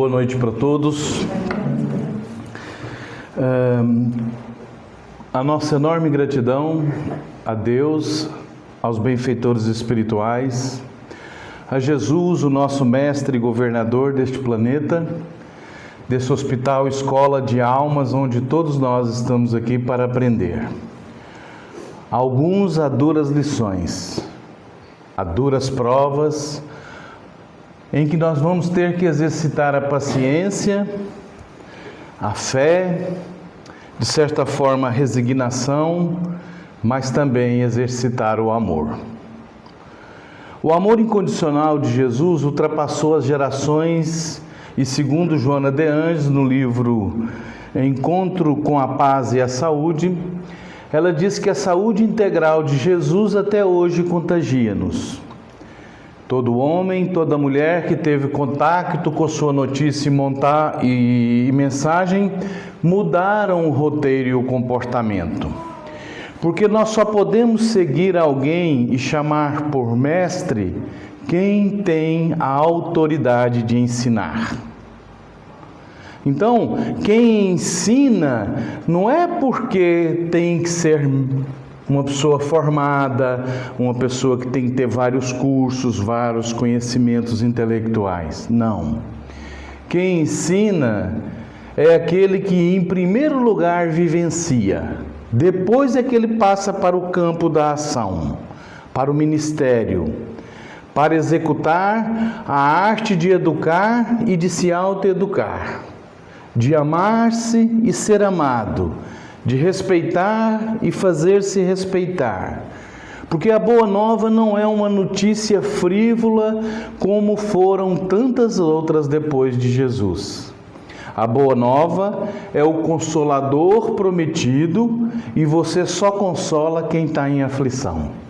Boa noite para todos. A nossa enorme gratidão a Deus, aos benfeitores espirituais, a Jesus, o nosso mestre e governador deste planeta, desse hospital, escola de almas, onde todos nós estamos aqui para aprender. Alguns a duras lições, a duras provas, em que nós vamos ter que exercitar a paciência, a fé, de certa forma a resignação, mas também exercitar o amor. O amor incondicional de Jesus ultrapassou as gerações e, segundo Joana de Angelis, no livro Encontro com a Paz e a Saúde, ela diz que a saúde integral de Jesus até hoje contagia-nos. Todo homem, toda mulher que teve contato com sua notícia e mensagem mudaram o roteiro e o comportamento. Porque nós só podemos seguir alguém e chamar por mestre quem tem a autoridade de ensinar. Então, quem ensina não é porque tem que ser uma pessoa formada, uma pessoa que tem que ter vários cursos, vários conhecimentos intelectuais. Não. Quem ensina é aquele que, em primeiro lugar, vivencia. Depois é que ele passa para o campo da ação, para o ministério, para executar a arte de educar e de se autoeducar, de amar-se e ser amado, de respeitar e fazer-se respeitar. Porque a Boa Nova não é uma notícia frívola como foram tantas outras depois de Jesus. A Boa Nova é o consolador prometido e você só consola quem está em aflição.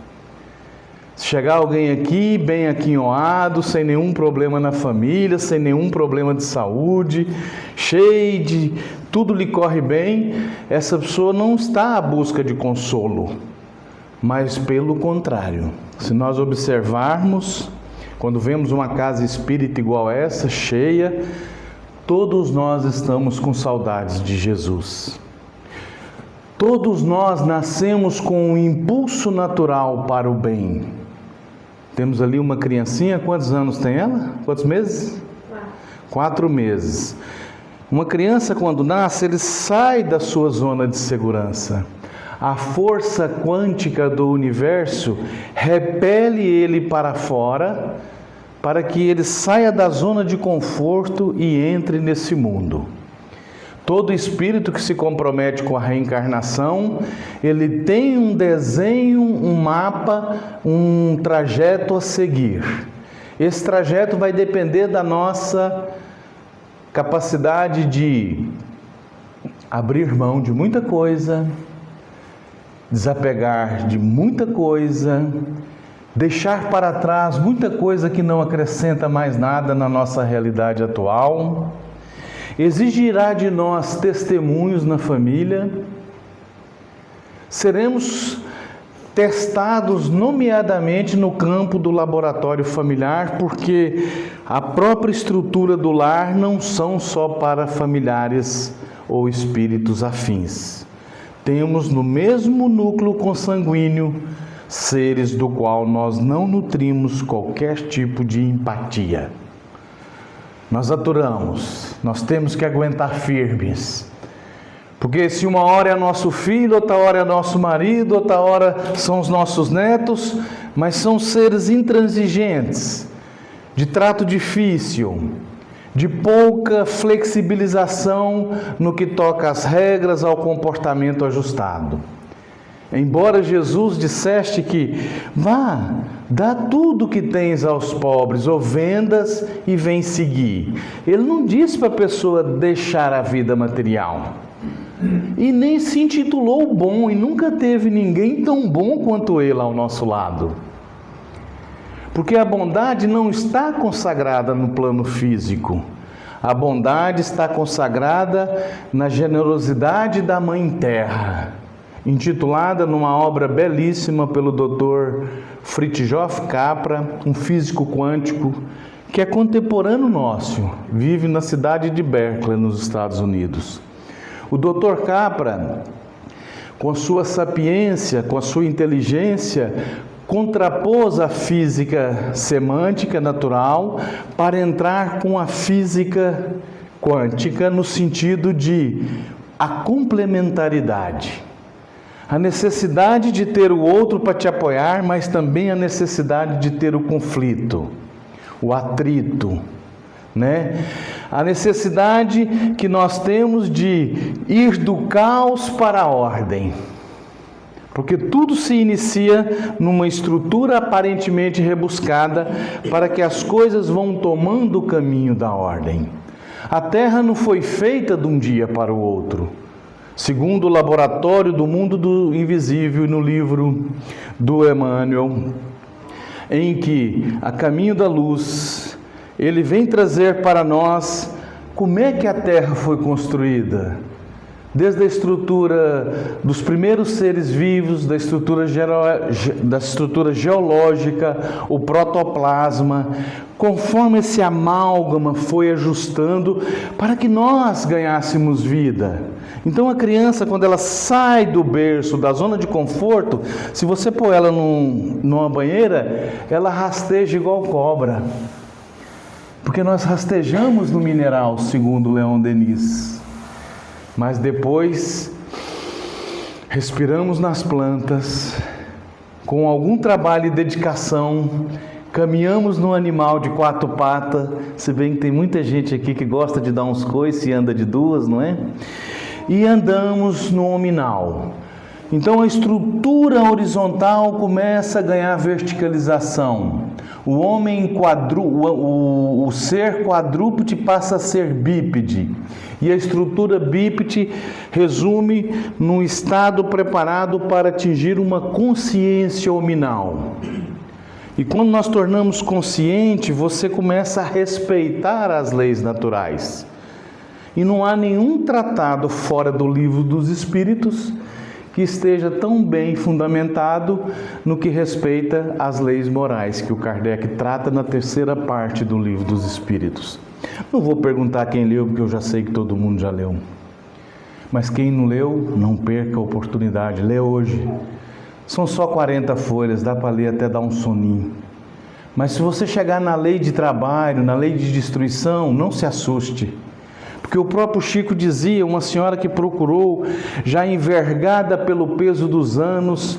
Se chegar alguém aqui, bem aquinhoado, sem nenhum problema na família, sem nenhum problema de saúde, cheio de tudo lhe corre bem, essa pessoa não está à busca de consolo, mas pelo contrário. Se nós observarmos, quando vemos uma casa espírita igual essa, cheia, todos nós estamos com saudades de Jesus. Todos nós nascemos com um impulso natural para o bem. Temos ali uma criancinha, quantos anos tem ela? Quantos meses? 4 meses. Uma criança, quando nasce, ele sai da sua zona de segurança. A força quântica do universo repele ele para fora, para que ele saia da zona de conforto e entre nesse mundo. Todo espírito que se compromete com a reencarnação, ele tem um desenho, um mapa, um trajeto a seguir. Esse trajeto vai depender da nossa capacidade de abrir mão de muita coisa, desapegar de muita coisa, deixar para trás muita coisa que não acrescenta mais nada na nossa realidade atual. Exigirá de nós testemunhos na família. Seremos testados nomeadamente no campo do laboratório familiar, porque a própria estrutura do lar não são só para familiares ou espíritos afins. Temos no mesmo núcleo consanguíneo seres do qual nós não nutrimos qualquer tipo de empatia. Nós aturamos, nós temos que aguentar firmes. Porque se uma hora é nosso filho, outra hora é nosso marido, outra hora são os nossos netos, mas são seres intransigentes, de trato difícil, de pouca flexibilização no que toca às regras, ao comportamento ajustado. Embora Jesus disseste que vá, dá tudo que tens aos pobres, ou vendas e vem seguir. Ele não disse para a pessoa deixar a vida material. E nem se intitulou bom, e nunca teve ninguém tão bom quanto ele ao nosso lado. Porque a bondade não está consagrada no plano físico. A bondade está consagrada na generosidade da Mãe Terra, intitulada numa obra belíssima pelo Dr. Fritjof Capra, um físico quântico, que é contemporâneo nosso, vive na cidade de Berkeley, nos Estados Unidos. O Dr. Capra, com a sua sapiência, com a sua inteligência, contrapôs a física semântica natural para entrar com a física quântica no sentido de a complementaridade. A necessidade de ter o outro para te apoiar, mas também a necessidade de ter o conflito, o atrito, né? A necessidade que nós temos de ir do caos para a ordem. Porque tudo se inicia numa estrutura aparentemente rebuscada para que as coisas vão tomando o caminho da ordem. A Terra não foi feita de um dia para o outro. Segundo o Laboratório do Mundo do Invisível, no livro do Emmanuel, em que A Caminho da Luz, ele vem trazer para nós como é que a Terra foi construída. Desde a estrutura dos primeiros seres vivos, da estrutura geológica, o protoplasma, conforme esse amálgama foi ajustando para que nós ganhássemos vida. Então a criança, quando ela sai do berço, da zona de conforto, se você pôr ela numa banheira, ela rasteja igual cobra. Porque nós rastejamos no mineral, segundo Leon Denis. Mas depois respiramos nas plantas, com algum trabalho e dedicação, caminhamos no animal de 4 patas, se bem que tem muita gente aqui que gosta de dar uns coices e anda de 2, não é? E andamos no hominal. Então a estrutura horizontal começa a ganhar verticalização. O homem o ser quadrúpede passa a ser bípede. E a estrutura bípede resume num estado preparado para atingir uma consciência hominal. E quando nós tornamos consciente, você começa a respeitar as leis naturais. E não há nenhum tratado fora do Livro dos Espíritos que esteja tão bem fundamentado no que respeita às leis morais, que o Kardec trata na 3ª parte do Livro dos Espíritos. Não vou perguntar quem leu, porque eu já sei que todo mundo já leu. Mas quem não leu, não perca a oportunidade, lê hoje. São só 40 folhas, dá para ler até dar um soninho. Mas se você chegar na lei de trabalho, na lei de destruição, não se assuste. Porque o próprio Chico dizia, uma senhora que procurou, já envergada pelo peso dos anos,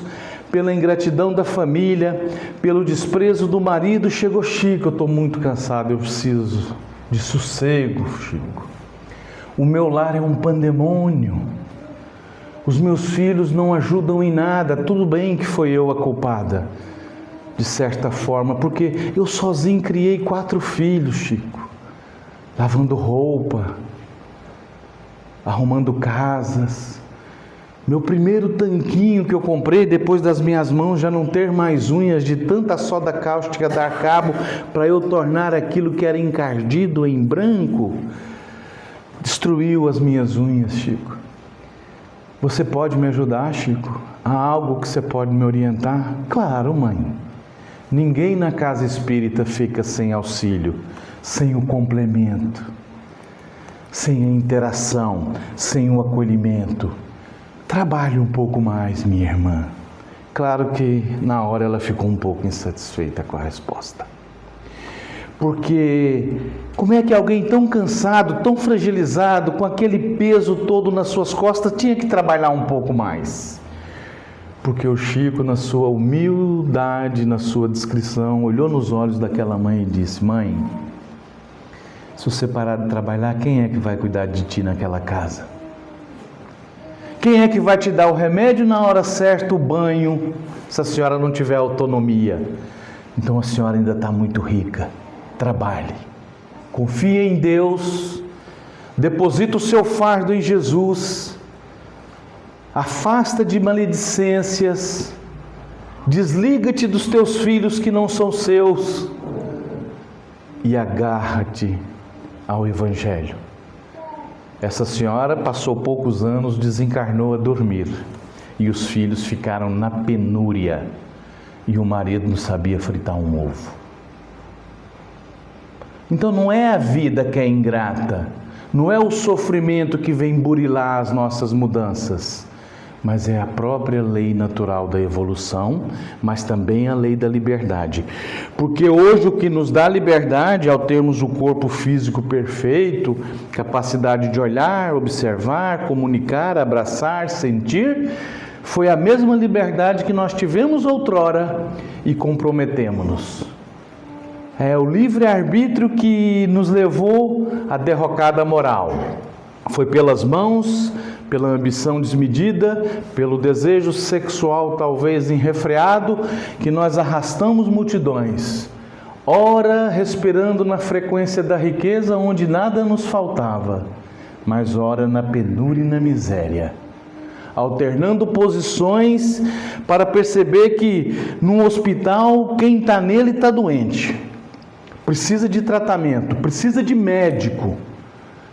pela ingratidão da família, pelo desprezo do marido, chegou: Chico, eu estou muito cansado, eu preciso de sossego, Chico. O meu lar é um pandemônio. Os meus filhos não ajudam em nada. Tudo bem que foi eu a culpada, de certa forma, porque eu sozinho criei 4 filhos, Chico. Lavando roupa, arrumando casas. Meu primeiro tanquinho que eu comprei, depois das minhas mãos já não ter mais unhas, de tanta soda cáustica dar cabo para eu tornar aquilo que era encardido em branco, destruiu as minhas unhas, Chico. Você pode me ajudar, Chico? Há algo que você pode me orientar? Claro, mãe. Ninguém na casa espírita fica sem auxílio, sem o complemento, sem a interação, sem o acolhimento. Trabalhe um pouco mais, minha irmã. Claro que na hora ela ficou um pouco insatisfeita com a resposta. Porque como é que alguém tão cansado, tão fragilizado, com aquele peso todo nas suas costas, tinha que trabalhar um pouco mais? Porque o Chico, na sua humildade, na sua discrição, olhou nos olhos daquela mãe e disse: mãe, se você parar de trabalhar, quem é que vai cuidar de ti naquela casa? Quem é que vai te dar o remédio na hora certa, o banho, se a senhora não tiver autonomia? Então a senhora ainda está muito rica. Trabalhe, confie em Deus, deposita o seu fardo em Jesus, afasta de maledicências, desliga-te dos teus filhos que não são seus e agarra-te ao Evangelho. Essa senhora passou poucos anos, desencarnou a dormir e os filhos ficaram na penúria e o marido não sabia fritar um ovo. Então não é a vida que é ingrata, não é o sofrimento que vem burilar as nossas mudanças, mas é a própria lei natural da evolução, mas também a lei da liberdade. Porque hoje o que nos dá liberdade, ao termos o corpo físico perfeito, capacidade de olhar, observar, comunicar, abraçar, sentir, foi a mesma liberdade que nós tivemos outrora e comprometemos-nos. É o livre-arbítrio que nos levou à derrocada moral. Foi pelas mãos, pela ambição desmedida, pelo desejo sexual talvez enrefreado, que nós arrastamos multidões, ora respirando na frequência da riqueza onde nada nos faltava, mas ora na penúria e na miséria, alternando posições para perceber que num hospital quem está nele está doente, precisa de tratamento, precisa de médico.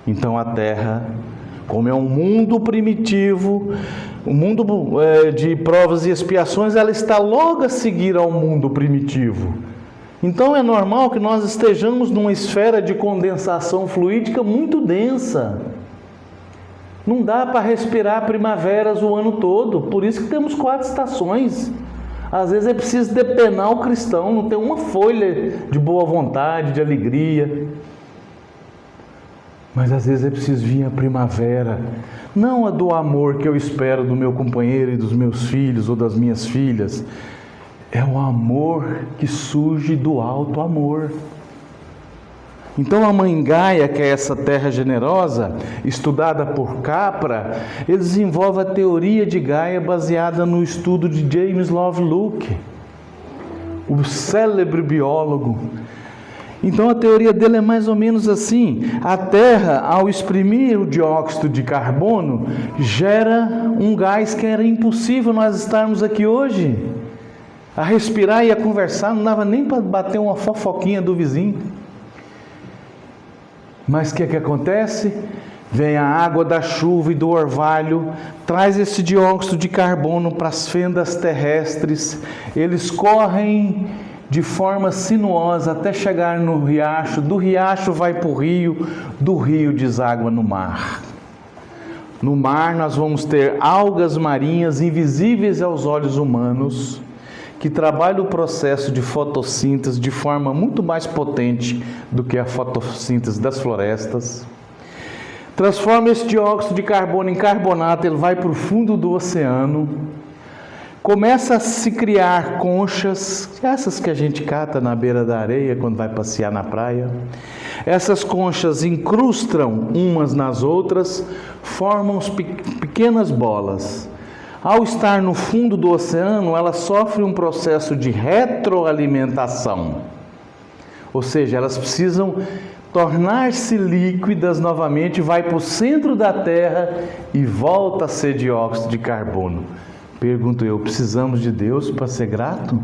Então a Terra, como é um mundo primitivo, um mundo de provas e expiações, ela está logo a seguir ao mundo primitivo. Então é normal que nós estejamos numa esfera de condensação fluídica muito densa. Não dá para respirar primaveras o ano todo, por isso que temos 4 estações. Às vezes é preciso depenar o cristão, não tem uma folha de boa vontade, de alegria. Mas às vezes é preciso vir a primavera, não a do amor que eu espero do meu companheiro e dos meus filhos ou das minhas filhas. É o amor que surge do alto amor. Então a Mãe Gaia, que é essa terra generosa, estudada por Capra, ele desenvolve a teoria de Gaia baseada no estudo de James Lovelock, o célebre biólogo. Então a teoria dele é mais ou menos assim: a Terra, ao exprimir o dióxido de carbono, gera um gás que era impossível nós estarmos aqui hoje. A respirar e a conversar, não dava nem para bater uma fofoquinha do vizinho. Mas o que acontece? Vem a água da chuva e do orvalho, traz esse dióxido de carbono para as fendas terrestres, eles correm de forma sinuosa até chegar no riacho, do riacho vai para o rio, do rio deságua no mar. No mar nós vamos ter algas marinhas invisíveis aos olhos humanos, que trabalham o processo de fotossíntese de forma muito mais potente do que a fotossíntese das florestas. Transforma esse dióxido de carbono em carbonato, ele vai para o fundo do oceano. Começa a se criar conchas, essas que a gente cata na beira da areia quando vai passear na praia. Essas conchas incrustam umas nas outras, formam pequenas bolas. Ao estar no fundo do oceano, ela sofre um processo de retroalimentação. Ou seja, elas precisam tornar-se líquidas novamente, vai para o centro da Terra e volta a ser dióxido de carbono. Pergunto eu, precisamos de Deus para ser grato?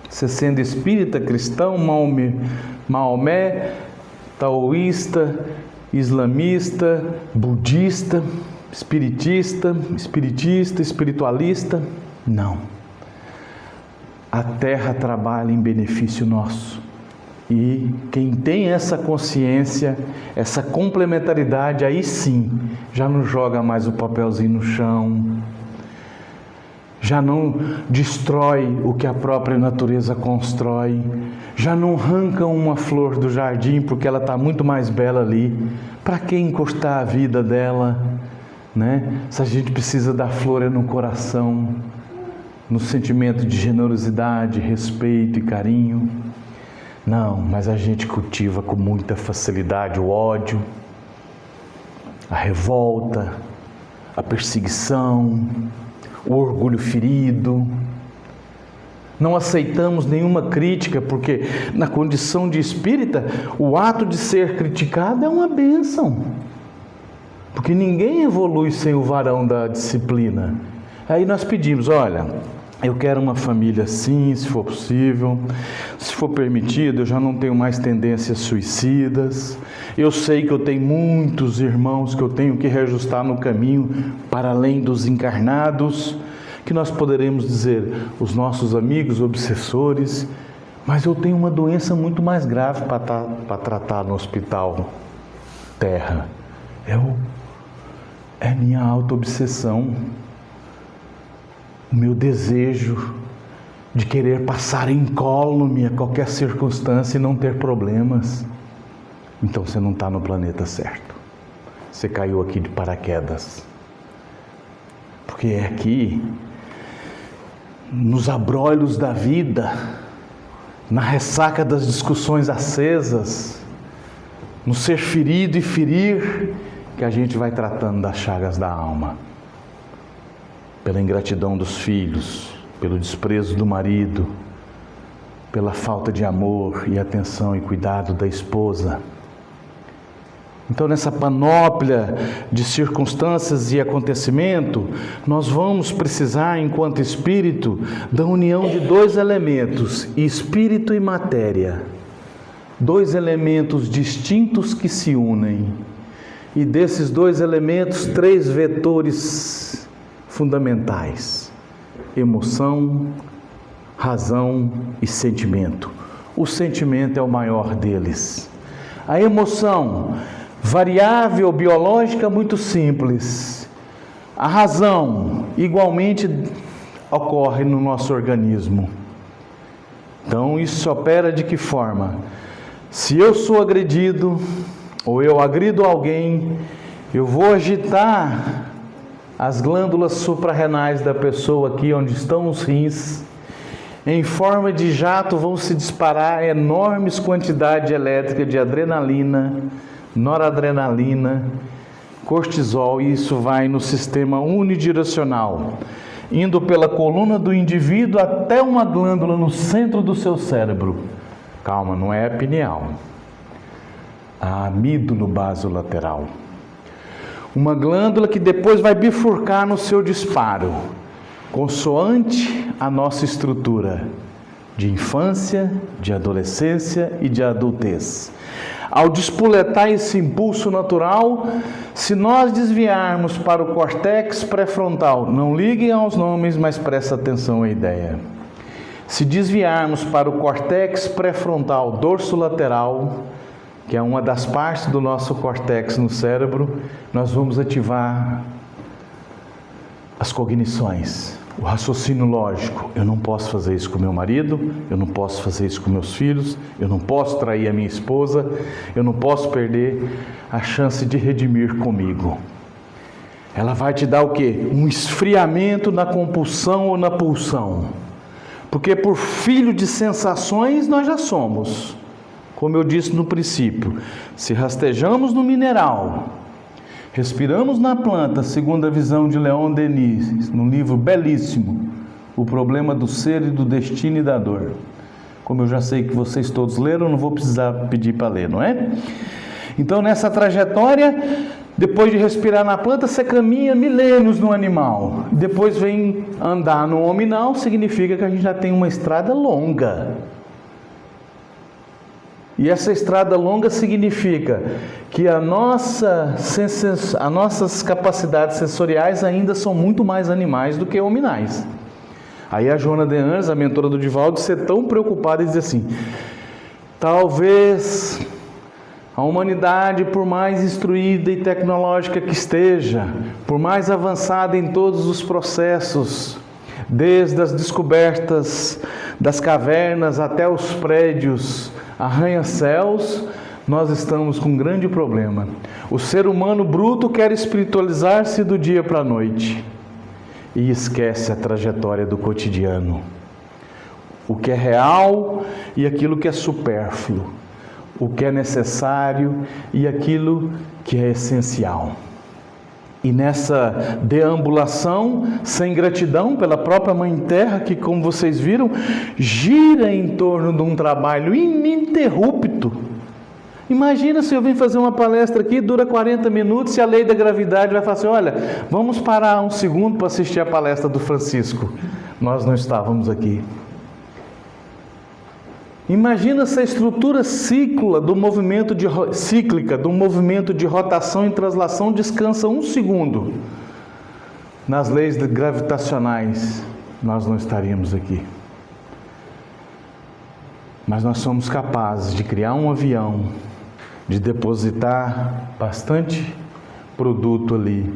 Você sendo espírita, cristão, Maomé, taoísta, islamista, budista, espiritista, espiritualista? Não. A Terra trabalha em benefício nosso. E quem tem essa consciência, essa complementaridade, aí sim, já não joga mais o papelzinho no chão, já não destrói o que a própria natureza constrói, já não arranca uma flor do jardim porque ela está muito mais bela ali. Para que encostar a vida dela, né? Se a gente precisa da flor é no coração, no sentimento de generosidade, respeito e carinho. Não, mas a gente cultiva com muita facilidade o ódio, a revolta, a perseguição, o orgulho ferido. Não aceitamos nenhuma crítica, porque na condição de espírita, o ato de ser criticado é uma bênção. Porque ninguém evolui sem o varão da disciplina. Aí nós pedimos, olha, eu quero uma família assim, se for possível, se for permitido, eu já não tenho mais tendências suicidas, eu sei que eu tenho muitos irmãos que eu tenho que reajustar no caminho para além dos encarnados, que nós poderemos dizer, os nossos amigos obsessores, Mas eu tenho uma doença muito mais grave para tratar no hospital Terra. É minha auto-obsessão, o meu desejo de querer passar incólume a qualquer circunstância e não ter problemas. Então você não está no planeta certo. Você caiu aqui de paraquedas. Porque é aqui, nos abrolhos da vida, na ressaca das discussões acesas, no ser ferido e ferir, que a gente vai tratando das chagas da alma. Pela ingratidão dos filhos, pelo desprezo do marido, pela falta de amor e atenção e cuidado da esposa. Então, nessa panóplia de circunstâncias e acontecimento, nós vamos precisar, enquanto espírito, da união de dois elementos, espírito e matéria. Dois elementos distintos que se unem. E desses dois elementos, três vetores fundamentais: emoção, razão e sentimento. O sentimento é o maior deles. A emoção, variável biológica muito simples. A razão, igualmente, ocorre no nosso organismo. Então, isso opera de que forma? Se eu sou agredido, ou eu agrido alguém, eu vou agitar as glândulas suprarrenais da pessoa aqui, onde estão os rins. Em forma de jato vão se disparar enormes quantidades elétricas de adrenalina, noradrenalina, cortisol, e isso vai no sistema unidirecional, indo pela coluna do indivíduo até uma glândula no centro do seu cérebro. Calma, não é a pineal. A amídulo basolateral. Uma glândula que depois vai bifurcar no seu disparo, consoante a nossa estrutura de infância, de adolescência e de adultez. Ao despoletar esse impulso natural, se nós desviarmos para o córtex pré-frontal, não liguem aos nomes, mas presta atenção à ideia. Se desviarmos para o córtex pré-frontal dorsolateral, que é uma das partes do nosso córtex no cérebro, nós vamos ativar as cognições, o raciocínio lógico. Eu não posso fazer isso com meu marido, eu não posso fazer isso com meus filhos, eu não posso trair a minha esposa, eu não posso perder a chance de redimir comigo. Ela vai te dar o quê? Um esfriamento na compulsão ou na pulsão. Porque por filho de sensações nós já somos. Como eu disse no princípio, se rastejamos no mineral, respiramos na planta, segundo a visão de Leon Denis, num livro belíssimo, O Problema do Ser e do Destino e da Dor. Como eu já sei que vocês todos leram, não vou precisar pedir para ler, não é? Então, nessa trajetória, depois de respirar na planta, você caminha milênios no animal. Depois vem andar no hominal, significa que a gente já tem uma estrada longa. E essa estrada longa significa que as nossas capacidades sensoriais ainda são muito mais animais do que hominais. Aí a Joana de Anjos, a mentora do Divaldo, ser tão preocupada e dizer assim: talvez a humanidade, por mais instruída e tecnológica que esteja, por mais avançada em todos os processos, desde as descobertas das cavernas até os prédios, arranha-céus, nós estamos com um grande problema. O ser humano bruto quer espiritualizar-se do dia para a noite e esquece a trajetória do cotidiano, o que é real e aquilo que é supérfluo, o que é necessário e aquilo que é essencial. E nessa deambulação, sem gratidão pela própria Mãe Terra, que, como vocês viram, gira em torno de um trabalho ininterrupto. Imagina se eu vim fazer uma palestra aqui, dura 40 minutos, e a lei da gravidade vai falar assim: olha, vamos parar um segundo para assistir a palestra do Francisco. Nós não estávamos aqui. Imagina essa estrutura cíclica do movimento de rotação e translação descansa um segundo. Nas leis gravitacionais, nós não estaríamos aqui. Mas nós somos capazes de criar um avião, de depositar bastante produto ali,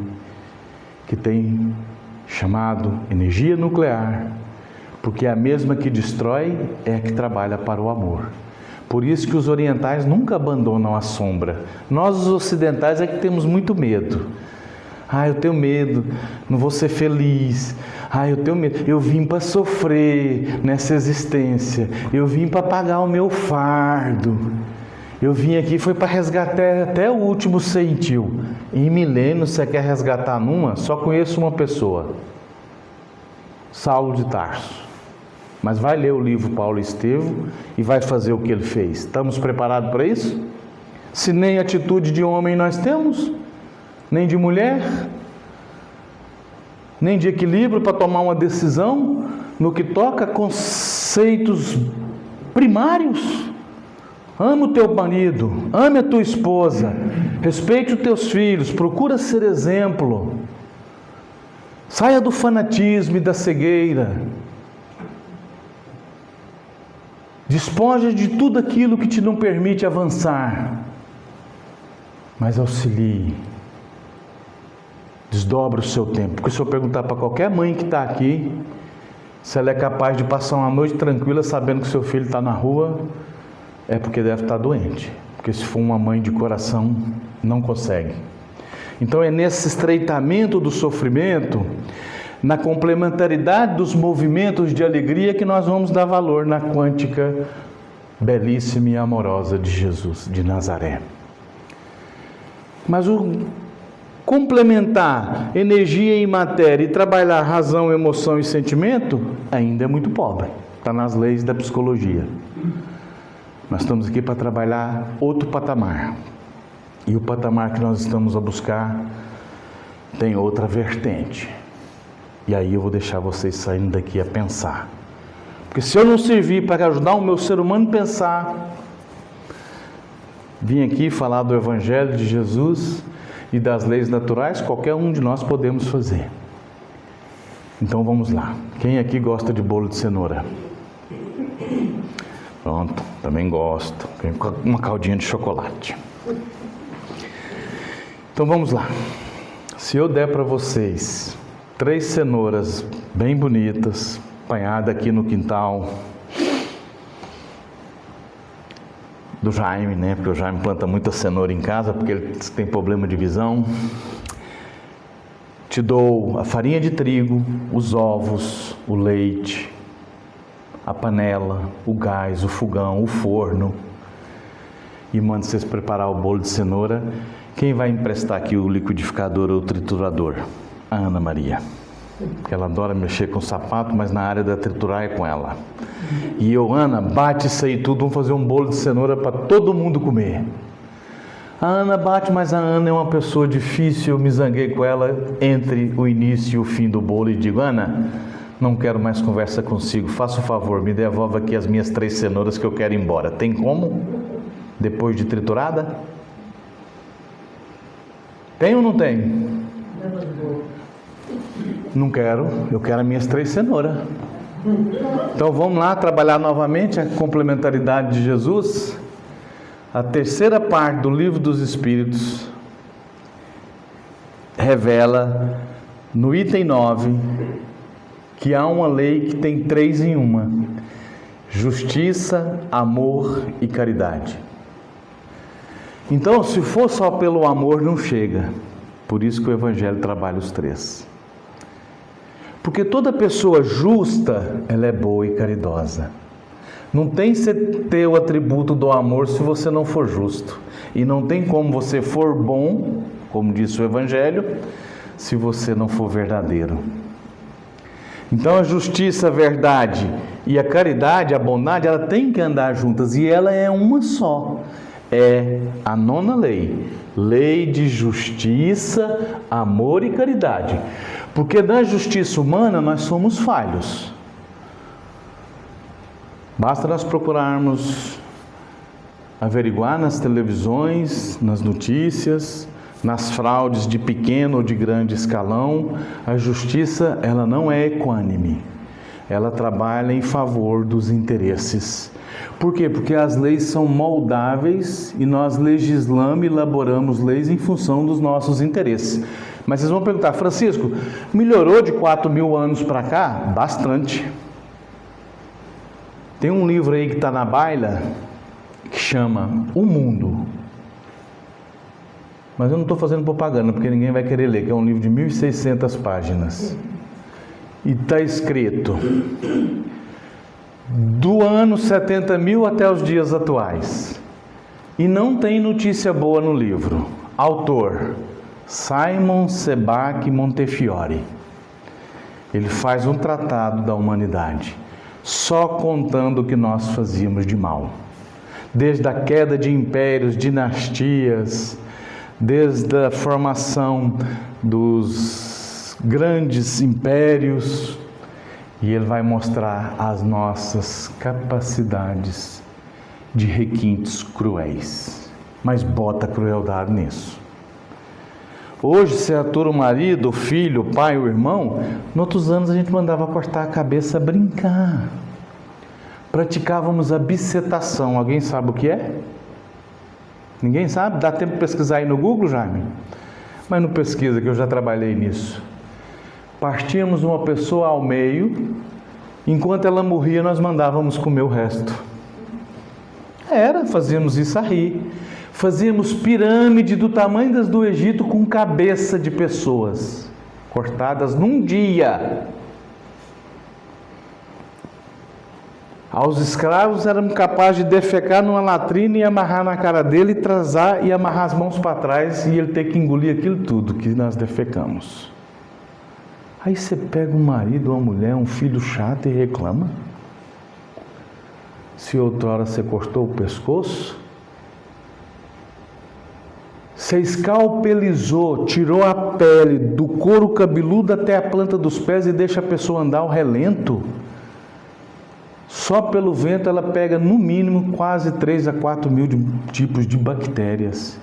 que tem chamado energia nuclear, porque a mesma que destrói é a que trabalha para o amor. Por isso que os orientais nunca abandonam a sombra. Nós, os ocidentais, é que temos muito medo. Eu tenho medo, não vou ser feliz. Eu tenho medo. Eu vim para sofrer nessa existência. Eu vim para pagar o meu fardo. Eu vim aqui foi para resgatar até o último centil. Em milênios, você quer resgatar numa? Só conheço uma pessoa. Saulo de Tarso. Mas vai ler o livro Paulo e Estevão e vai fazer o que ele fez. Estamos preparados para isso? Se nem atitude de homem nós temos, nem de mulher, nem de equilíbrio para tomar uma decisão no que toca a conceitos primários. Ame o teu marido, ame a tua esposa, respeite os teus filhos, procura ser exemplo. Saia do fanatismo e da cegueira. Despoja de tudo aquilo que te não permite avançar, mas auxilie. Desdobre o seu tempo. Porque se eu perguntar para qualquer mãe que está aqui, se ela é capaz de passar uma noite tranquila sabendo que seu filho está na rua, é porque deve estar doente. Porque se for uma mãe de coração, não consegue. Então é nesse estreitamento do sofrimento, na complementaridade dos movimentos de alegria, que nós vamos dar valor na quântica belíssima e amorosa de Jesus, de Nazaré. Mas o complementar energia e matéria e trabalhar razão, emoção e sentimento ainda é muito pobre. Está nas leis da psicologia. Nós estamos aqui para trabalhar outro patamar. E o patamar que nós estamos a buscar tem outra vertente. E aí eu vou deixar vocês saindo daqui a pensar. Porque se eu não servir para ajudar o meu ser humano a pensar, vim aqui falar do Evangelho de Jesus e das leis naturais, qualquer um de nós podemos fazer. Então vamos lá. Quem aqui gosta de bolo de cenoura? Pronto, também gosto. Uma caldinha de chocolate. Então vamos lá. Se eu der para vocês 3 cenouras bem bonitas, apanhadas aqui no quintal do Jaime, né? Porque o Jaime planta muita cenoura em casa, porque ele tem problema de visão. Te dou a farinha de trigo, os ovos, o leite, a panela, o gás, o fogão, o forno, e mando vocês preparar o bolo de cenoura. Quem vai emprestar aqui o liquidificador ou o triturador? A Ana Maria. Porque ela adora mexer com sapato, mas na área da triturar é com ela. E eu, Ana, bate isso aí tudo, vamos fazer um bolo de cenoura para todo mundo comer. A Ana bate, mas a Ana é uma pessoa difícil, eu me zanguei com ela entre o início e o fim do bolo e digo: Ana, não quero mais conversa consigo, faça um favor, me devolva aqui as minhas 3 cenouras que eu quero ir embora. Tem como? Depois de triturada? Tem ou não tem? Não quero, eu quero as minhas 3 cenouras. Então vamos lá trabalhar novamente a complementaridade de Jesus. A terceira parte do Livro dos Espíritos revela no item 9 que há uma lei que tem 3 em uma: justiça, amor e caridade. Então, se for só pelo amor, não chega. Por isso que o Evangelho trabalha os 3. Porque toda pessoa justa, ela é boa e caridosa. Não tem que ter o atributo do amor se você não for justo. E não tem como você for bom, como disse o Evangelho, se você não for verdadeiro. Então a justiça, a verdade e a caridade, a bondade, ela tem que andar juntas. E ela é uma só. É a 9ª lei. Lei de justiça, amor e caridade. Porque na justiça humana nós somos falhos. Basta nós procurarmos averiguar nas televisões, nas notícias, nas fraudes de pequeno ou de grande escalão. A justiça, ela não é equânime. Ela trabalha em favor dos interesses. Por quê? Porque as leis são moldáveis e nós legislamos e elaboramos leis em função dos nossos interesses. Mas vocês vão perguntar, Francisco, melhorou de 4.000 anos para cá? Bastante. Tem um livro aí que está na baila que chama O Mundo. Mas eu não estou fazendo propaganda porque ninguém vai querer ler, que é um livro de 1.600 páginas. E está escrito do ano 70.000 até os dias atuais. E não tem notícia boa no livro. Autor, Simon Sebag Montefiore. Ele faz um tratado da humanidade, só contando o que nós fazíamos de mal. Desde a queda de impérios, dinastias, desde a formação dos grandes impérios, e ele vai mostrar as nossas capacidades de requintes cruéis. Mas bota crueldade nisso. Hoje, se atura o marido, o filho, o pai, o irmão, em outros anos a gente mandava cortar a cabeça, brincar. Praticávamos a bissetação. Alguém sabe o que é? Ninguém sabe? Dá tempo de pesquisar aí no Google, Jaime? Mas não pesquisa, que eu já trabalhei nisso. Partíamos uma pessoa ao meio, enquanto ela morria nós mandávamos comer o resto. Fazíamos isso a rir. Fazíamos pirâmide do tamanho das do Egito com cabeça de pessoas, cortadas num dia. Aos escravos éramos capazes de defecar numa latrina e amarrar na cara dele, trazar e amarrar as mãos para trás e ele ter que engolir aquilo tudo que nós defecamos. Aí você pega um marido, uma mulher, um filho chato e reclama. Se outrora você cortou o pescoço, você escalpelizou, tirou a pele do couro cabeludo até a planta dos pés e deixa a pessoa andar ao relento, só pelo vento ela pega no mínimo quase 3 a 4 mil tipos de bactérias.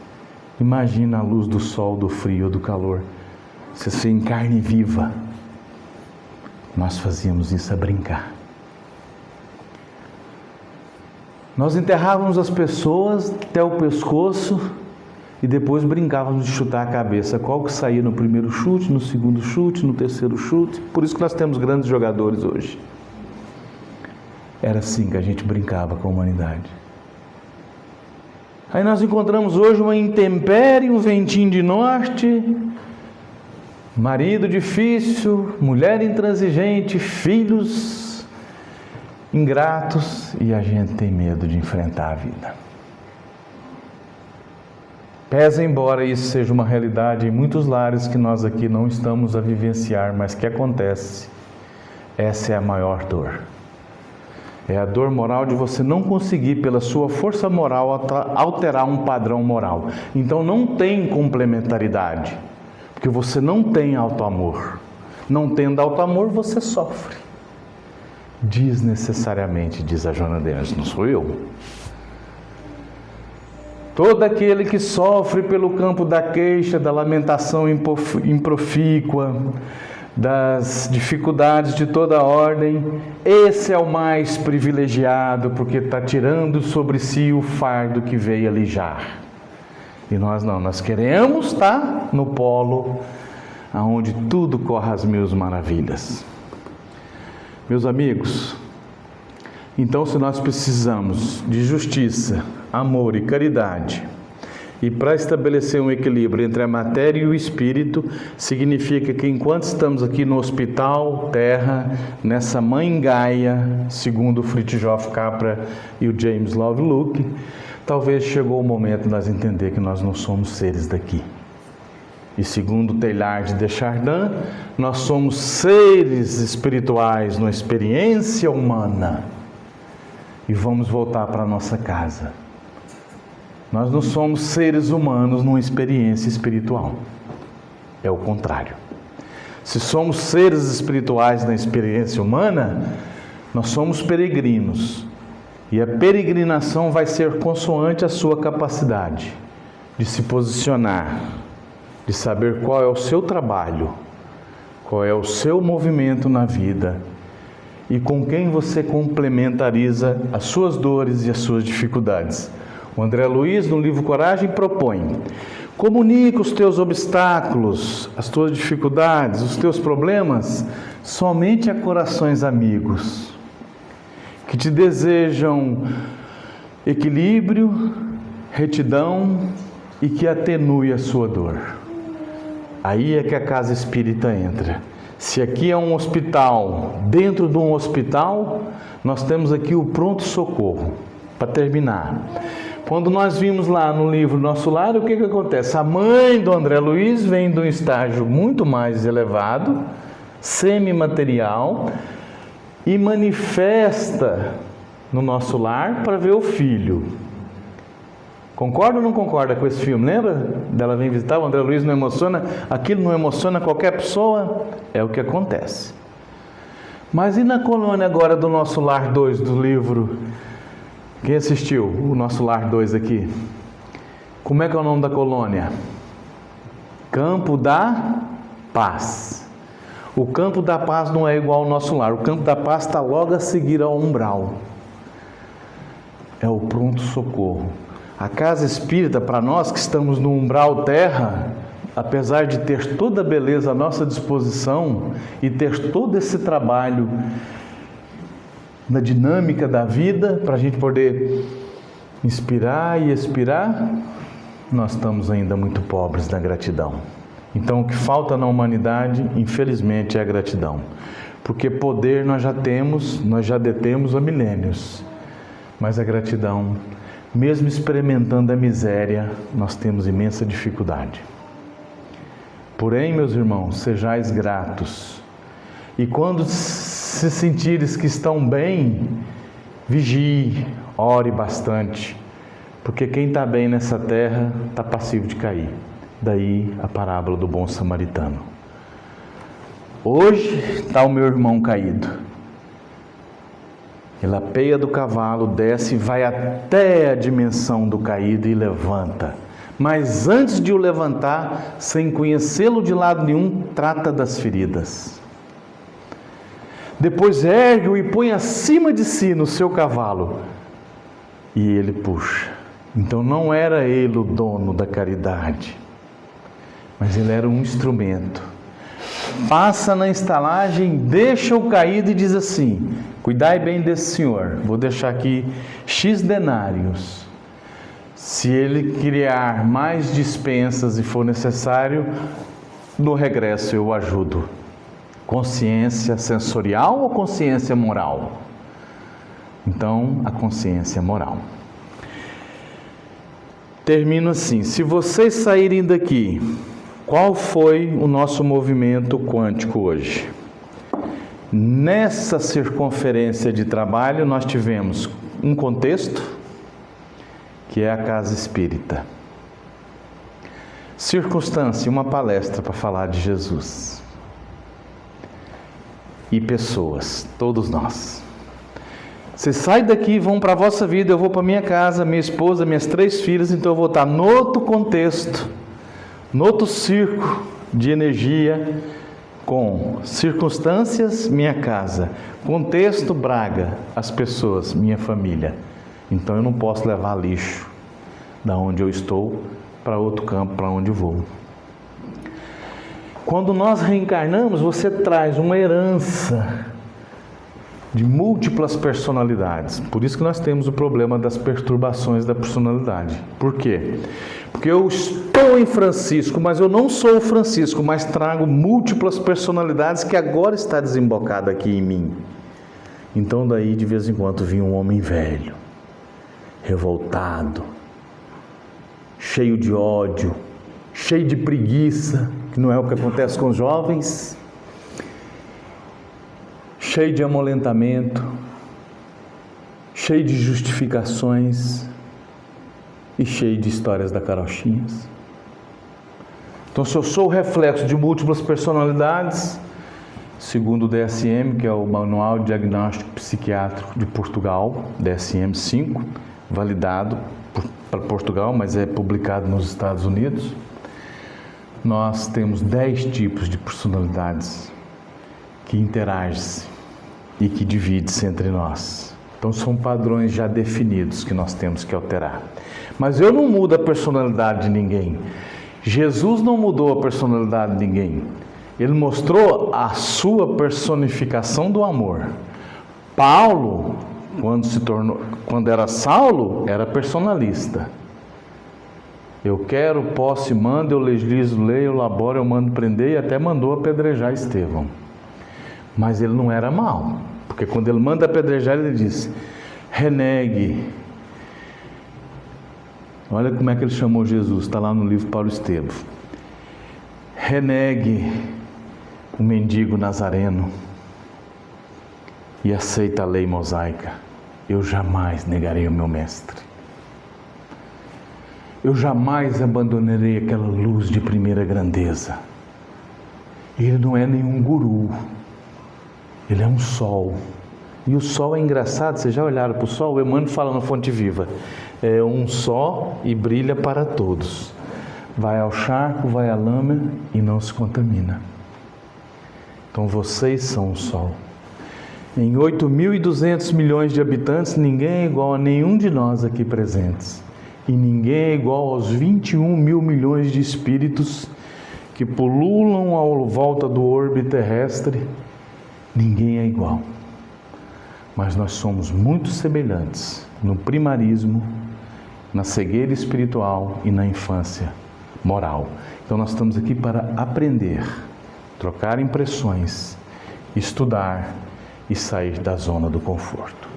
Imagina a luz do sol, do frio, do calor. Você em carne viva. Nós fazíamos isso a brincar. Nós enterrávamos as pessoas até o pescoço e depois brincávamos de chutar a cabeça. Qual que saía no primeiro chute, no segundo chute, no terceiro chute. Por isso que nós temos grandes jogadores hoje. Era assim que a gente brincava com a humanidade. Aí nós encontramos hoje uma intempérie, um ventinho de norte, marido difícil, mulher intransigente, filhos ingratos, e a gente tem medo de enfrentar a vida. Pese embora isso seja uma realidade em muitos lares que nós aqui não estamos a vivenciar, mas que acontece, essa é a maior dor. É a dor moral de você não conseguir, pela sua força moral, alterar um padrão moral. Então não tem complementaridade, porque você não tem auto-amor. Não tendo auto-amor, você sofre. Desnecessariamente, diz a Joana de Anjos, não sou eu. Todo aquele que sofre pelo campo da queixa, da lamentação improfícua, das dificuldades de toda ordem, esse é o mais privilegiado, porque está tirando sobre si o fardo que veio alijar. E nós não, nós queremos estar no polo onde tudo corre às mil maravilhas. Meus amigos, então se nós precisamos de justiça, amor e caridade, e para estabelecer um equilíbrio entre a matéria e o espírito, significa que enquanto estamos aqui no hospital Terra, nessa mãe Gaia, segundo o Fritjof Capra e o James Lovelock, talvez chegou o momento de nós entender que nós não somos seres daqui. E segundo Teilhard de Chardin, nós somos seres espirituais numa experiência humana. E vamos voltar para a nossa casa. Nós não somos seres humanos numa experiência espiritual. É o contrário. Se somos seres espirituais na experiência humana, nós somos peregrinos. E a peregrinação vai ser consoante a sua capacidade de se posicionar, de saber qual é o seu trabalho, qual é o seu movimento na vida e com quem você complementariza as suas dores e as suas dificuldades. O André Luiz, no livro Coragem, propõe: comunica os teus obstáculos, as tuas dificuldades, os teus problemas somente a corações amigos, que te desejam equilíbrio, retidão e que atenue a sua dor. Aí é que a casa espírita entra. Se aqui é um hospital, dentro de um hospital, nós temos aqui o pronto-socorro. Para terminar, quando nós vimos lá no livro Nosso Lar, o que acontece? A mãe do André Luiz vem de um estágio muito mais elevado, semimaterial, e manifesta no nosso lar para ver o filho. Concorda ou não concorda com esse filme? Lembra dela vir visitar? O André Luiz não emociona? Aquilo não emociona qualquer pessoa? É o que acontece. Mas e na colônia agora do Nosso Lar 2 do livro? Quem assistiu o Nosso Lar 2 aqui? Como é que é o nome da colônia? Campo da Paz. O Campo da Paz não é igual ao Nosso Lar. O Campo da Paz está logo a seguir ao umbral. É o pronto-socorro. A casa espírita, para nós que estamos no umbral terra, apesar de ter toda a beleza à nossa disposição e ter todo esse trabalho na dinâmica da vida, para a gente poder inspirar e expirar, nós estamos ainda muito pobres na gratidão. Então, o que falta na humanidade, infelizmente, é a gratidão. Porque poder nós já detemos há milênios. Mas a gratidão, mesmo experimentando a miséria, nós temos imensa dificuldade. Porém, meus irmãos, sejais gratos. E quando se sentires que estão bem, vigie, ore bastante. Porque quem está bem nessa terra está passivo de cair. Daí a parábola do bom samaritano. Hoje está o meu irmão caído. Ele apeia do cavalo, desce e vai até a dimensão do caído e levanta. Mas antes de o levantar, sem conhecê-lo de lado nenhum, trata das feridas. Depois ergue-o e põe acima de si no seu cavalo. E ele puxa. Então não era ele o dono da caridade, mas ele era um instrumento. Passa na estalagem, deixa o caído e diz assim: cuidai bem desse senhor, vou deixar aqui X denários. Se ele criar mais dispensas e for necessário, no regresso eu o ajudo. Consciência sensorial ou consciência moral? Então, a consciência moral. Termino assim: se vocês saírem daqui, qual foi o nosso movimento quântico hoje? Nessa circunferência de trabalho, nós tivemos um contexto, que é a casa espírita. Circunstância, uma palestra para falar de Jesus. E pessoas, todos nós. Vocês saem daqui e vão para a vossa vida, eu vou para minha casa, minha esposa, minhas 3 filhas, então eu vou estar no outro contexto, no outro circo de energia, com circunstâncias, minha casa, contexto, Braga, as pessoas, minha família. Então eu não posso levar lixo da onde eu estou para outro campo, para onde eu vou. Quando nós reencarnamos, você traz uma herança de múltiplas personalidades. Por isso que nós temos o problema das perturbações da personalidade. Por quê? Porque eu estou em Francisco, mas eu não sou o Francisco, mas trago múltiplas personalidades que agora está desembocada aqui em mim. Então daí de vez em quando vinha um homem velho, revoltado, cheio de ódio, cheio de preguiça, que não é o que acontece com os jovens, cheio de amolentamento, cheio de justificações e cheio de histórias da carochinhas. Então, se eu sou o reflexo de múltiplas personalidades, segundo o DSM, que é o Manual de Diagnóstico Psiquiátrico de Portugal, DSM-5, validado para Portugal, mas é publicado nos Estados Unidos, nós temos 10 tipos de personalidades que interagem. e que divide-se entre nós. Então são padrões já definidos que nós temos que alterar. Mas eu não mudo a personalidade de ninguém. Jesus não mudou a personalidade de ninguém. Ele mostrou a sua personificação do amor. Paulo, quando era Saulo, era personalista. Eu quero, posso e mando, eu legislo, leio, eu laboro, eu mando prender, e até mandou apedrejar Estevão. Mas ele não era mau, porque quando ele manda apedrejar, ele diz: renegue. Olha como é que ele chamou Jesus, está lá no livro Paulo Estevam. Renegue o mendigo nazareno e aceita a lei mosaica. Eu jamais negarei o meu mestre. Eu jamais abandonarei aquela luz de primeira grandeza. Ele não é nenhum guru. Ele é um sol. E o sol é engraçado, vocês já olharam para o sol? O Emmanuel fala na Fonte Viva. É um só e brilha para todos. Vai ao charco, vai à lama e não se contamina. Então vocês são o sol. Em 8.200 milhões de habitantes, ninguém é igual a nenhum de nós aqui presentes. E ninguém é igual aos 21 mil milhões de espíritos que pululam à volta do orbe terrestre. Ninguém é igual. Mas nós somos muito semelhantes no primarismo, na cegueira espiritual e na infância moral. Então nós estamos aqui para aprender, trocar impressões, estudar e sair da zona do conforto.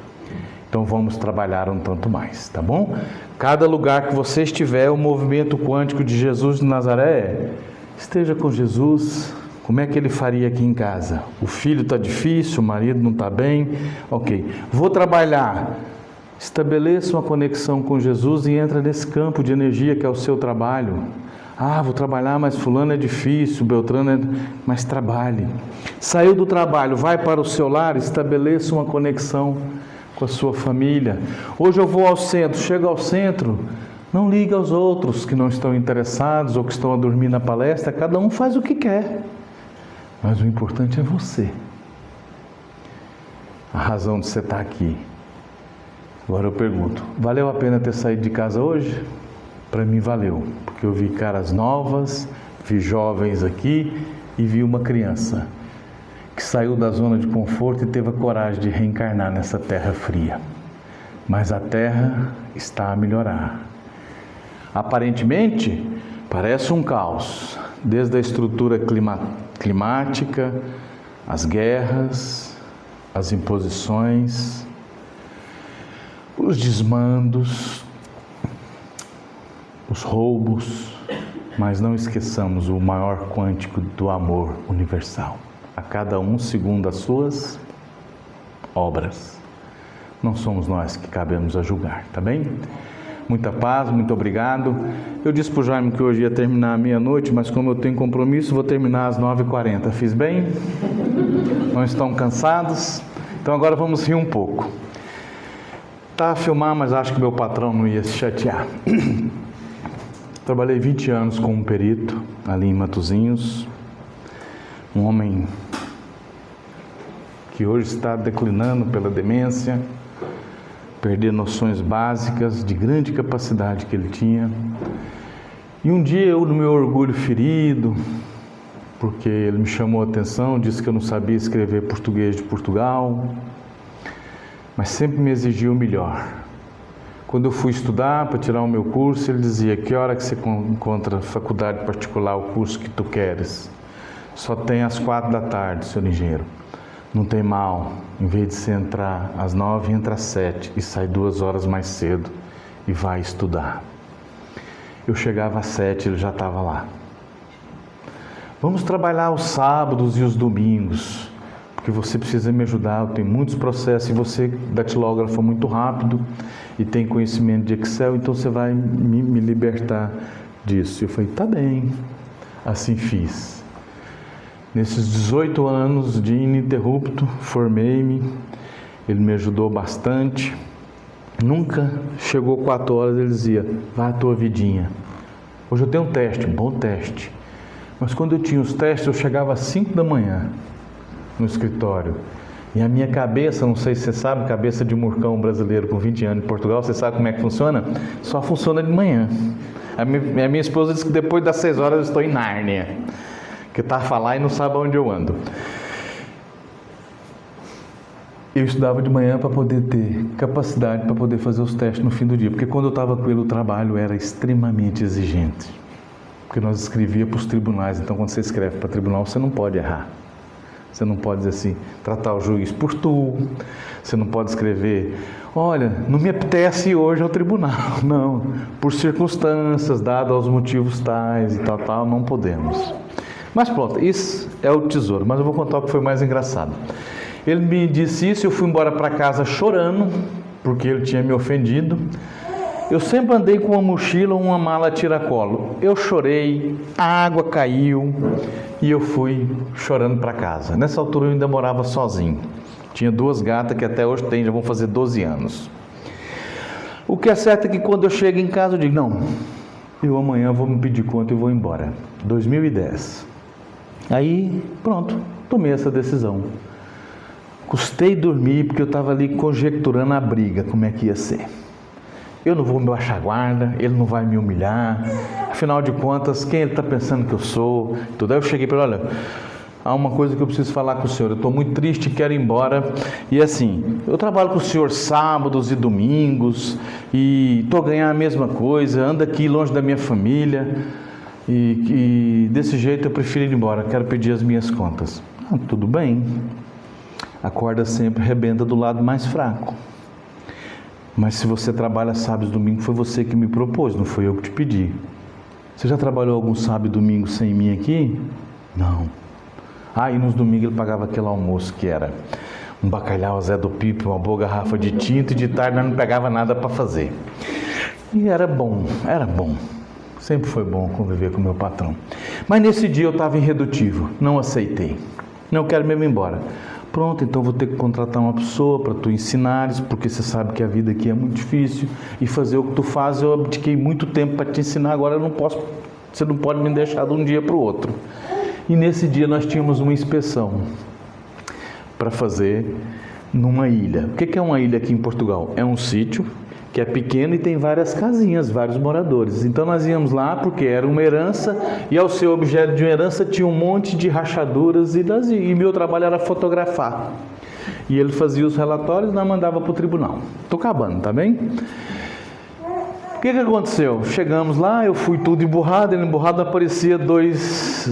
Então vamos trabalhar um tanto mais, tá bom? Cada lugar que você estiver, o movimento quântico de Jesus de Nazaré, esteja com Jesus. Como é que ele faria aqui em casa? O filho está difícil, o marido não está bem. Ok, vou trabalhar. Estabeleça uma conexão com Jesus e entra nesse campo de energia que é o seu trabalho. Ah, vou trabalhar, mas fulano é difícil, Beltrano é... Mas trabalhe. Saiu do trabalho, vai para o seu lar, estabeleça uma conexão com a sua família. Hoje eu vou ao centro, chego ao centro, não liga aos outros que não estão interessados ou que estão a dormir na palestra, cada um faz o que quer. Mas o importante é você. A razão de você estar aqui. Agora eu pergunto, valeu a pena ter saído de casa hoje? Para mim valeu, porque eu vi caras novas, vi jovens aqui e vi uma criança que saiu da zona de conforto e teve a coragem de reencarnar nessa terra fria. Mas a terra está a melhorar. Aparentemente, parece um caos, desde a estrutura climática, as guerras, as imposições, os desmandos, os roubos, mas não esqueçamos o maior quântico do amor universal. A cada um segundo as suas obras. Não somos nós que cabemos a julgar, tá bem? Muita paz, muito obrigado. Eu disse para o Jaime que hoje ia terminar à meia-noite, mas como eu tenho compromisso, vou terminar às 9h40. Fiz bem? Não estão cansados? Então agora vamos rir um pouco. Tá a filmar, mas acho que meu patrão não ia se chatear. Trabalhei 20 anos como perito ali em Matosinhos. Um homem que hoje está declinando pela demência, perder noções básicas de grande capacidade que ele tinha. E um dia eu, no meu orgulho ferido, porque ele me chamou a atenção, disse que eu não sabia escrever português de Portugal, mas sempre me exigiu o melhor. Quando eu fui estudar para tirar o meu curso, ele dizia: que hora que você encontra faculdade particular, o curso que tu queres? Só tem às 4h, senhor engenheiro. Não tem mal, em vez de você entrar às 9, entra às 7 e sai 2 horas mais cedo e vai estudar. Eu chegava às 7, ele já estava lá. Vamos trabalhar os sábados e os domingos, porque você precisa me ajudar, eu tenho muitos processos e você, datilógrafo, é muito rápido e tem conhecimento de Excel, então você vai me libertar disso. Eu falei, tá bem, assim fiz. Nesses 18 anos de ininterrupto, formei-me, ele me ajudou bastante. Nunca chegou 4 horas, ele dizia, vá à tua vidinha. Hoje eu tenho um teste, um bom teste. Mas quando eu tinha os testes, eu chegava às 5 da manhã no escritório. E a minha cabeça, não sei se você sabe, cabeça de murcão brasileiro com 20 anos em Portugal, você sabe como é que funciona? Só funciona de manhã. A minha esposa disse que depois das 6 horas eu estou em Nárnia, que está a falar e não sabe onde eu ando. Eu estudava de manhã para poder ter capacidade para poder fazer os testes no fim do dia, porque quando eu estava com ele o trabalho era extremamente exigente, porque nós escrevia para os tribunais, então quando você escreve para tribunal você não pode errar, você não pode dizer assim, tratar o juiz por tu, você não pode escrever, olha, não me apetece ir hoje ao tribunal, não, por circunstâncias, dadas aos motivos tais e tal, não podemos. Mas pronto, isso é o tesouro, mas eu vou contar o que foi mais engraçado. Ele me disse isso, eu fui embora para casa chorando, porque ele tinha me ofendido. Eu sempre andei com uma mochila ou uma mala tiracolo. Eu chorei, a água caiu e eu fui chorando para casa. Nessa altura eu ainda morava sozinho. Tinha 2 gatas que até hoje tem, já vão fazer 12 anos. O que é certo é que quando eu chego em casa eu digo, não, eu amanhã vou me pedir conta e vou embora. 2010. Aí, pronto, tomei essa decisão. Custei dormir porque eu estava ali conjecturando a briga, como é que ia ser. Eu não vou me baixar guarda, ele não vai me humilhar, afinal de contas, quem ele está pensando que eu sou? Tudo. Aí eu cheguei para ele, olha, há uma coisa que eu preciso falar com o senhor, eu estou muito triste, quero ir embora, e assim, eu trabalho com o senhor sábados e domingos, e estou ganhando a mesma coisa, ando aqui longe da minha família, e desse jeito eu prefiro ir embora, quero pedir as minhas contas. Ah, tudo bem. A corda sempre rebenta do lado mais fraco. Mas se você trabalha sábado e domingo, foi você que me propôs, não foi eu que te pedi. Você já trabalhou algum sábado e domingo sem mim aqui? Não. Ah, e nos domingos ele pagava aquele almoço que era um bacalhau Zé do Pipo, uma boa garrafa de tinta, e de tarde nós não pegava nada para fazer. E era bom. Sempre foi bom conviver com o meu patrão. Mas nesse dia eu estava irredutível, não aceitei. Não quero mesmo ir embora. Pronto, então vou ter que contratar uma pessoa para tu ensinares, porque você sabe que a vida aqui é muito difícil e fazer o que tu faz, eu abdiquei muito tempo para te ensinar, agora eu não posso, você não pode me deixar de um dia para o outro. E nesse dia nós tínhamos uma inspeção para fazer numa ilha. O que é uma ilha aqui em Portugal? É um sítio que é pequeno e tem várias casinhas, vários moradores. Então nós íamos lá porque era uma herança e ao ser objeto de uma herança tinha um monte de rachaduras e meu trabalho era fotografar. E ele fazia os relatórios e nós mandava para o tribunal. Estou acabando, tá bem? O que aconteceu? Chegamos lá, eu fui tudo emburrado, ele emburrado, aparecia dois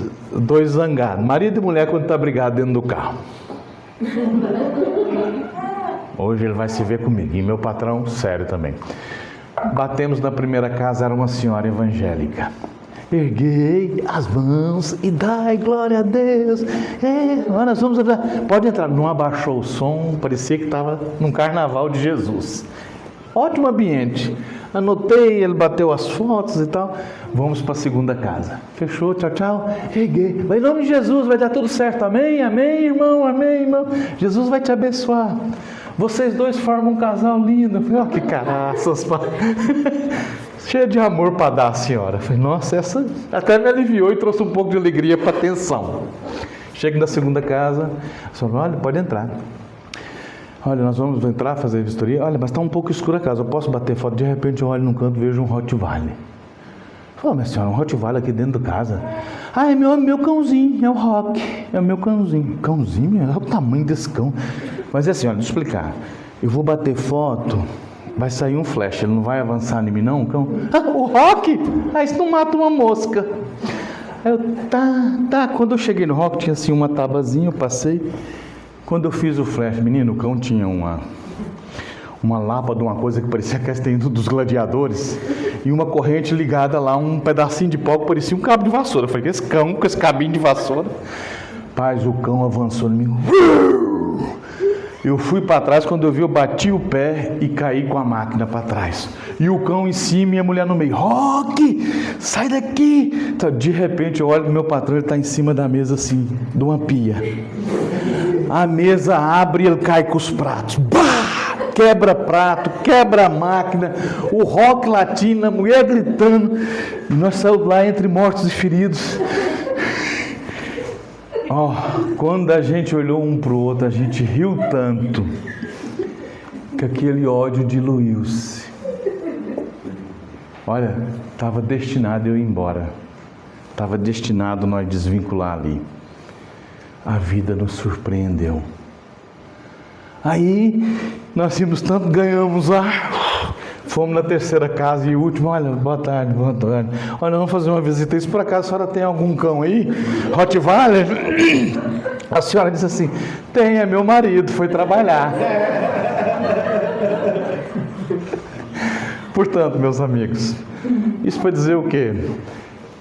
zangados. Marido e mulher quando está brigado dentro do carro. Hoje ele vai se ver comigo, e meu patrão, sério também. Batemos na primeira casa, era uma senhora evangélica. Erguei as mãos e dai glória a Deus. Nós vamos entrar. Pode entrar. Não abaixou o som, parecia que estava num carnaval de Jesus. Ótimo ambiente. Anotei, ele bateu as fotos e tal. Vamos para a segunda casa. Fechou, tchau, tchau. Erguei. Vai em nome de Jesus, vai dar tudo certo. Amém, amém, irmão, amém, irmão. Jesus vai te abençoar. Vocês dois formam um casal lindo. Eu falei, ó, que caraças, cheio de amor para dar a senhora. Eu falei, nossa, essa até me aliviou e trouxe um pouco de alegria para a tensão. Chego na segunda casa, só olha, pode entrar. Olha, nós vamos entrar, fazer a vistoria. Olha, mas está um pouco escura a casa, eu posso bater foto? De repente eu olho num canto e vejo um Rottweiler. Falei, minha senhora, um Rottweiler aqui dentro da casa. Ah, é meu cãozinho, é o Rock, é o meu cãozinho. Cãozinho? Olha o tamanho desse cão. Mas é assim, olha, deixa eu explicar. Eu vou bater foto, vai sair um flash, ele não vai avançar em mim não, o cão? Ah, o Rock? Ah, isso não mata uma mosca. Aí eu, tá. Quando eu cheguei no Rock, tinha assim uma tabazinha, eu passei. Quando eu fiz o flash, menino, o cão tinha uma lâmpada, uma coisa que parecia que tem dos gladiadores, e uma corrente ligada lá, um pedacinho de pau que parecia um cabo de vassoura. Eu falei, esse cão com esse cabinho de vassoura. Paz, o cão avançou em mim. Eu fui para trás, quando eu vi, eu bati o pé e caí com a máquina para trás. E o cão em cima e a mulher no meio. Rock, sai daqui! Então, de repente eu olho pro meu patrão, ele está em cima da mesa assim, de uma pia. A mesa abre e ele cai com os pratos. Bah! Quebra prato, quebra a máquina, o rock latino, a mulher gritando. E nós saímos lá entre mortos e feridos. Quando a gente olhou um para o outro, a gente riu tanto que aquele ódio diluiu-se. Olha, estava destinado eu ir embora. Estava destinado nós desvincular ali. A vida nos surpreendeu. Aí, nós vimos tanto, ganhamos lá. Fomos na terceira casa e última. Olha, boa tarde, boa tarde. Olha, vamos fazer uma visita. Isso por acaso a senhora tem algum cão aí? Rottweiler? A senhora disse assim: tem, é meu marido, foi trabalhar. Portanto, meus amigos, isso para dizer o quê?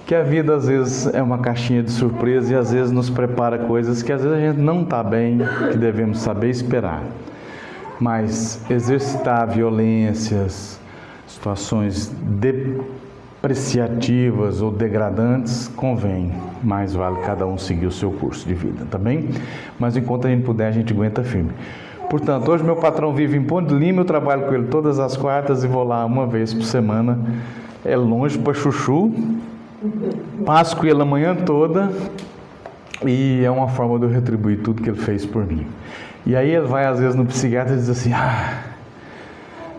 Que a vida às vezes é uma caixinha de surpresa e às vezes nos prepara coisas que às vezes a gente não está bem, que devemos saber esperar. Mas exercitar violências, situações depreciativas ou degradantes, convém. Mais vale cada um seguir o seu curso de vida, tá bem? Mas enquanto a gente puder, a gente aguenta firme. Portanto, hoje meu patrão vive em Ponte Lima, eu trabalho com ele todas as quartas e vou lá uma vez por semana. É longe para chuchu, passo com ele a manhã toda e é uma forma de eu retribuir tudo que ele fez por mim. E aí ele vai às vezes no psiquiatra e diz assim: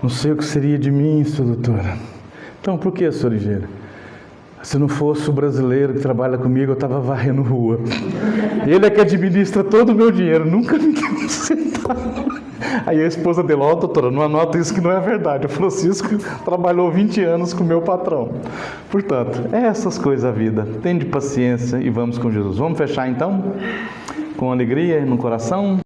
não sei o que seria de mim, sua doutora. Então, por que, sua ligeira? Se não fosse o brasileiro que trabalha comigo, eu estava varrendo rua. Ele é que administra todo o meu dinheiro, nunca me deu um centavo. Aí a esposa dele: doutora, não anota isso que não é verdade. O Francisco trabalhou 20 anos com o meu patrão. Portanto, é essas coisas a vida. Tenha paciência e vamos com Jesus. Vamos fechar então? Com alegria no coração?